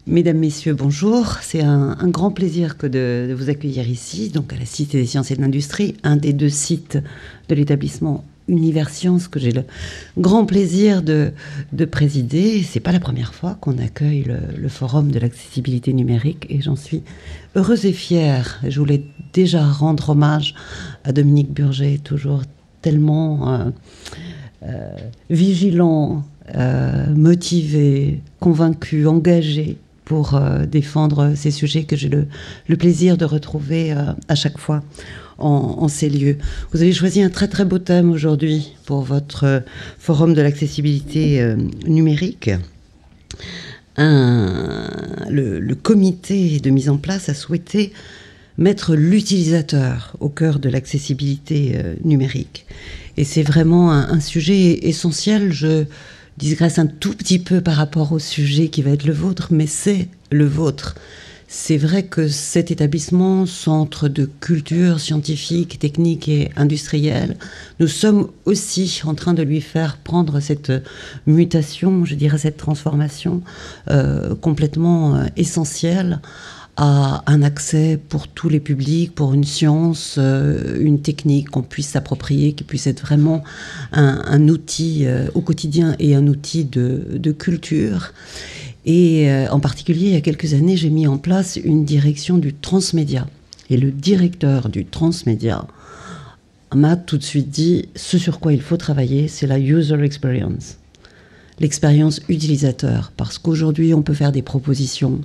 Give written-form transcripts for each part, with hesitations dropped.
Mesdames, Messieurs, bonjour. C'est un grand plaisir que de vous accueillir ici, donc à la Cité des Sciences et de l'Industrie, un des deux sites de l'établissement Univers Sciences que j'ai le grand plaisir de présider. C'est pas la première fois qu'on accueille le Forum de l'accessibilité numérique et j'en suis heureuse et fière. Je voulais déjà rendre hommage à Dominique Burger, toujours tellement vigilant, motivé, convaincu, engagé pour défendre ces sujets que j'ai le plaisir de retrouver à chaque fois en ces lieux. Vous avez choisi un très très beau thème aujourd'hui pour votre forum de l'accessibilité numérique. Le comité de mise en place a souhaité mettre l'utilisateur au cœur de l'accessibilité numérique. Et c'est vraiment un sujet essentiel. Je digresse un tout petit peu par rapport au sujet qui va être le vôtre, mais c'est le vôtre. C'est vrai que cet établissement, centre de culture scientifique, technique et industrielle, nous sommes aussi en train de lui faire prendre cette mutation, je dirais cette transformation complètement essentielle à un accès pour tous les publics, pour une science, une technique qu'on puisse s'approprier, qui puisse être vraiment un outil au quotidien et un outil de culture. Et en particulier, il y a quelques années, j'ai mis en place une direction du transmédia. Et le directeur du transmédia m'a tout de suite dit, ce sur quoi il faut travailler, c'est la user experience, l'expérience utilisateur. Parce qu'aujourd'hui, on peut faire des propositions,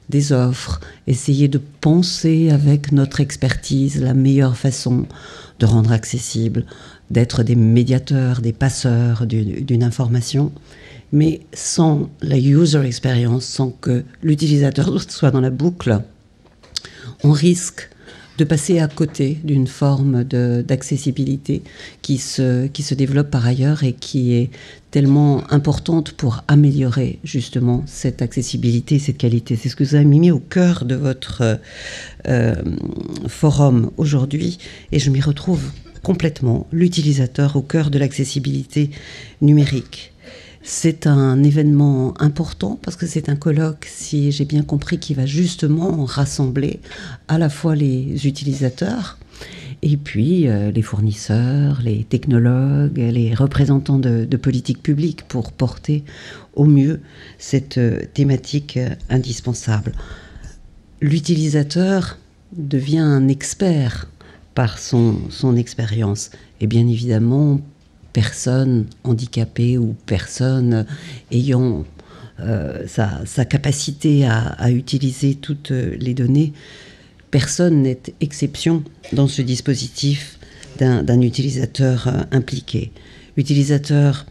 des offres, essayer de penser avec notre expertise la meilleure façon de rendre accessible, d'être des médiateurs, des passeurs d'une information. Mais sans la user experience, sans que l'utilisateur soit dans la boucle, on risque de passer à côté d'une forme d'accessibilité qui se développe par ailleurs et qui est tellement importante pour améliorer justement cette accessibilité, cette qualité. C'est ce que vous avez mis au cœur de votre forum aujourd'hui et je m'y retrouve complètement, l'utilisateur au cœur de l'accessibilité numérique. C'est un événement important parce que c'est un colloque, si j'ai bien compris, qui va justement rassembler à la fois les utilisateurs et puis les fournisseurs, les technologues, les représentants de politiques publiques pour porter au mieux cette thématique indispensable. L'utilisateur devient un expert par son expérience et bien évidemment personne handicapée ou personne ayant sa capacité à utiliser toutes les données, personne n'est exception dans ce dispositif d'un utilisateur impliqué. Utilisateur,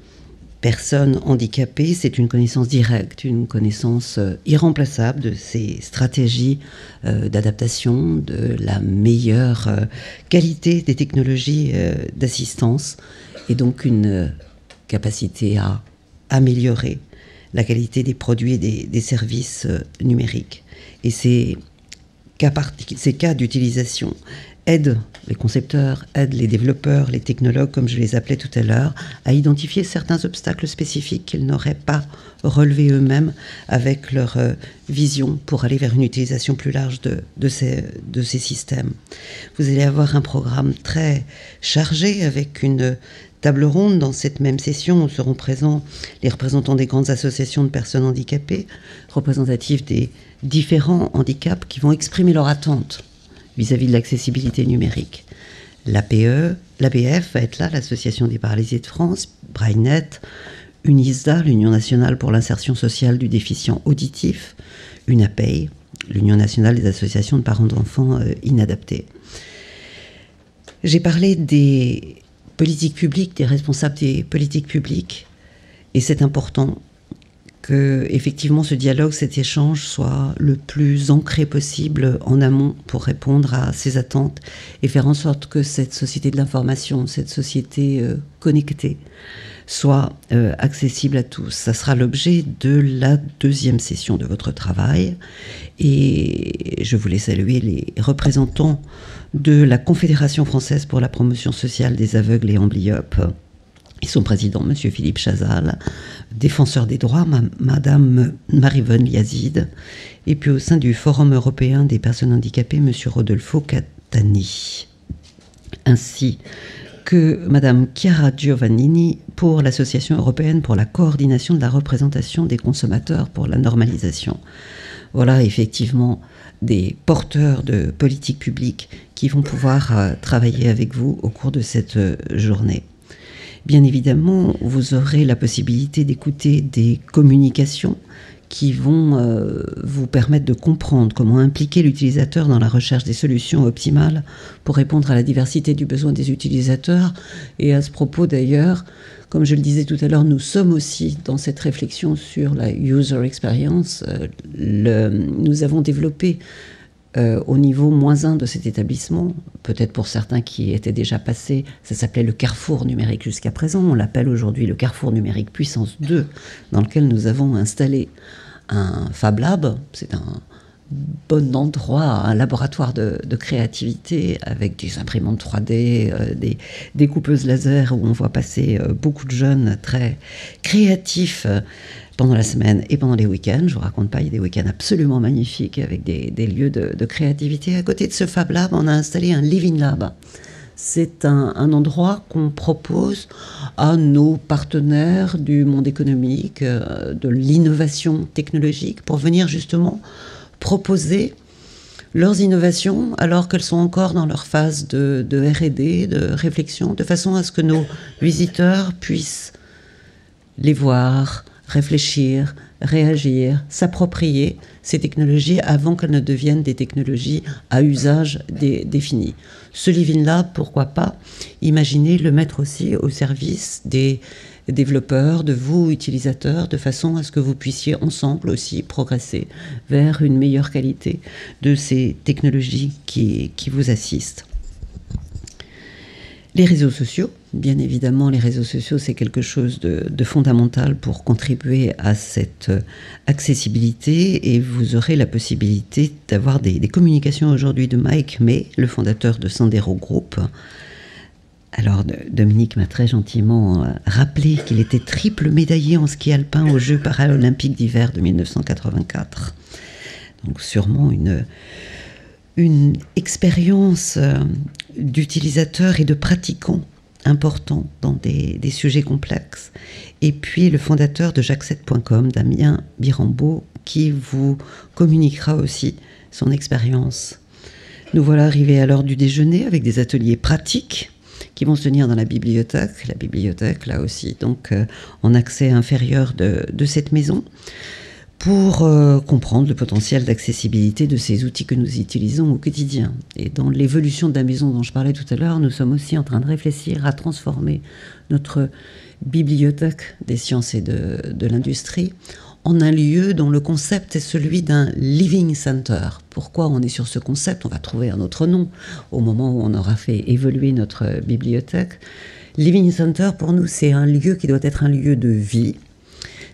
personne handicapée, c'est une connaissance directe, une connaissance irremplaçable de ces stratégies d'adaptation, de la meilleure qualité des technologies d'assistance, et donc une capacité à améliorer la qualité des produits et des services numériques. Et ces cas d'utilisation aident les concepteurs, aident les développeurs, les technologues, comme je les appelais tout à l'heure, à identifier certains obstacles spécifiques qu'ils n'auraient pas relevés eux-mêmes avec leur vision pour aller vers une utilisation plus large de ces systèmes. Vous allez avoir un programme très chargé avec une table ronde. Dans cette même session, où seront présents les représentants des grandes associations de personnes handicapées, représentatifs des différents handicaps qui vont exprimer leurs attentes vis-à-vis de l'accessibilité numérique. L'APE, l'ABF va être là, l'Association des paralysés de France, BrailleNet, UNISDA, l'Union nationale pour l'insertion sociale du déficient auditif, UNAPEI, l'Union nationale des associations de parents d'enfants inadaptés. J'ai parlé des politiques publiques, des responsables des politiques publiques, et c'est important que effectivement ce dialogue, cet échange soit le plus ancré possible en amont pour répondre à ces attentes et faire en sorte que cette société de l'information, cette société connectée soit accessible à tous. Ça sera l'objet de la deuxième session de votre travail et je voulais saluer les représentants de la Confédération française pour la promotion sociale des aveugles et amblyopes. Et son président, M. Philippe Chazal, défenseur des droits, Madame Marivonne Yazid, et puis au sein du Forum européen des personnes handicapées, Monsieur Rodolfo Catani, ainsi que Madame Chiara Giovannini pour l'Association européenne pour la coordination de la représentation des consommateurs pour la normalisation. Voilà effectivement des porteurs de politiques publiques qui vont pouvoir travailler avec vous au cours de cette journée. Bien évidemment, vous aurez la possibilité d'écouter des communications qui vont vous permettre de comprendre comment impliquer l'utilisateur dans la recherche des solutions optimales pour répondre à la diversité du besoin des utilisateurs. Et à ce propos d'ailleurs, comme je le disais tout à l'heure, nous sommes aussi dans cette réflexion sur la user experience. Nous avons développé au niveau -1 de cet établissement, peut-être pour certains qui étaient déjà passés, ça s'appelait le Carrefour numérique jusqu'à présent, on l'appelle aujourd'hui le Carrefour numérique puissance 2, dans lequel nous avons installé un Fab Lab, c'est un bon endroit, un laboratoire de créativité avec des imprimantes 3D, des découpeuses laser où on voit passer beaucoup de jeunes très créatifs pendant la semaine et pendant les week-ends. Je ne vous raconte pas, il y a des week-ends absolument magnifiques avec des lieux de créativité. À côté de ce Fab Lab, on a installé un Living Lab. C'est un endroit qu'on propose à nos partenaires du monde économique, de l'innovation technologique, pour venir justement proposer leurs innovations alors qu'elles sont encore dans leur phase de R&D, de réflexion, de façon à ce que nos visiteurs puissent les voir, réfléchir, réagir, s'approprier ces technologies avant qu'elles ne deviennent des technologies à usage défini. Ce Living Lab, pourquoi pas, imaginez le mettre aussi au service des développeurs, de vous, utilisateurs, de façon à ce que vous puissiez ensemble aussi progresser vers une meilleure qualité de ces technologies qui vous assistent. Les réseaux sociaux, bien évidemment, les réseaux sociaux, c'est quelque chose de fondamental pour contribuer à cette accessibilité, et vous aurez la possibilité d'avoir des communications aujourd'hui de Mike May, le fondateur de Sendero Group. Alors, Dominique m'a très gentiment rappelé qu'il était triple médaillé en ski alpin aux Jeux paralympiques d'hiver de 1984. Donc, sûrement une expérience d'utilisateur et de pratiquant important dans des sujets complexes. Et puis le fondateur de Jack7.com, Damien Birambeau, qui vous communiquera aussi son expérience. Nous voilà arrivés à l'heure du déjeuner avec des ateliers pratiques qui vont se tenir dans la bibliothèque là aussi, donc en accès inférieur de cette maison, pour comprendre le potentiel d'accessibilité de ces outils que nous utilisons au quotidien. Et dans l'évolution de la maison dont je parlais tout à l'heure, nous sommes aussi en train de réfléchir à transformer notre bibliothèque des sciences et de l'industrie en un lieu dont le concept est celui d'un living center. Pourquoi on est sur ce concept? On va trouver un autre nom au moment où on aura fait évoluer notre bibliothèque. Living center, pour nous, c'est un lieu qui doit être un lieu de vie.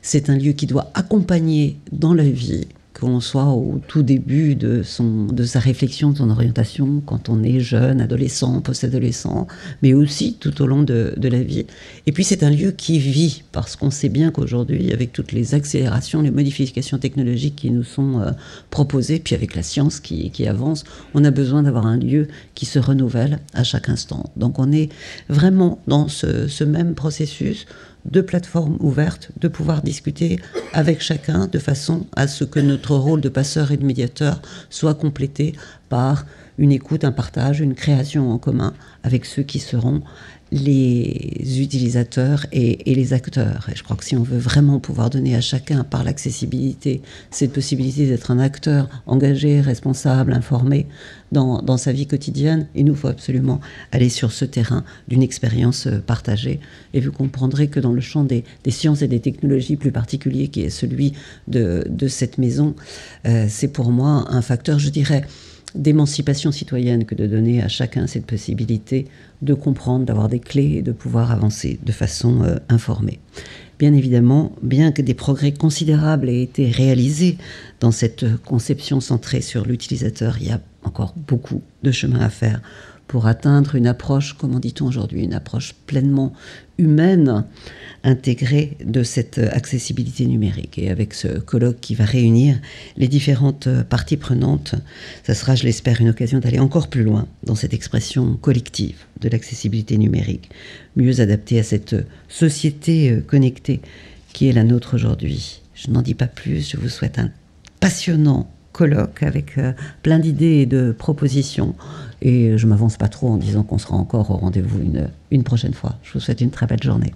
C'est un lieu qui doit accompagner dans la vie, qu'on soit au tout début de sa réflexion, de son orientation, quand on est jeune, adolescent, post-adolescent, mais aussi tout au long de la vie. Et puis c'est un lieu qui vit, parce qu'on sait bien qu'aujourd'hui, avec toutes les accélérations, les modifications technologiques qui nous sont proposées, puis avec la science qui avance, on a besoin d'avoir un lieu qui se renouvelle à chaque instant. Donc on est vraiment dans ce même processus de plateformes ouvertes, de pouvoir discuter avec chacun de façon à ce que notre rôle de passeur et de médiateur soit complété par une écoute, un partage, une création en commun avec ceux qui seront les utilisateurs et les acteurs. Et je crois que si on veut vraiment pouvoir donner à chacun, par l'accessibilité, cette possibilité d'être un acteur engagé, responsable, informé dans sa vie quotidienne, il nous faut absolument aller sur ce terrain d'une expérience partagée. Et vous comprendrez que dans le champ des sciences et des technologies plus particulier, qui est celui de cette maison, c'est pour moi un facteur, je dirais, d'émancipation citoyenne que de donner à chacun cette possibilité de comprendre, d'avoir des clés et de pouvoir avancer de façon informée. Bien évidemment, bien que des progrès considérables aient été réalisés dans cette conception centrée sur l'utilisateur, il y a encore beaucoup de chemin à faire pour atteindre une approche, comment dit-on aujourd'hui, une approche pleinement humaine, intégrée de cette accessibilité numérique. Et avec ce colloque qui va réunir les différentes parties prenantes, ça sera, je l'espère, une occasion d'aller encore plus loin dans cette expression collective de l'accessibilité numérique, mieux adaptée à cette société connectée qui est la nôtre aujourd'hui. Je n'en dis pas plus, je vous souhaite un passionnant colloque avec plein d'idées et de propositions. Et je ne m'avance pas trop en disant qu'on sera encore au rendez-vous une prochaine fois. Je vous souhaite une très belle journée.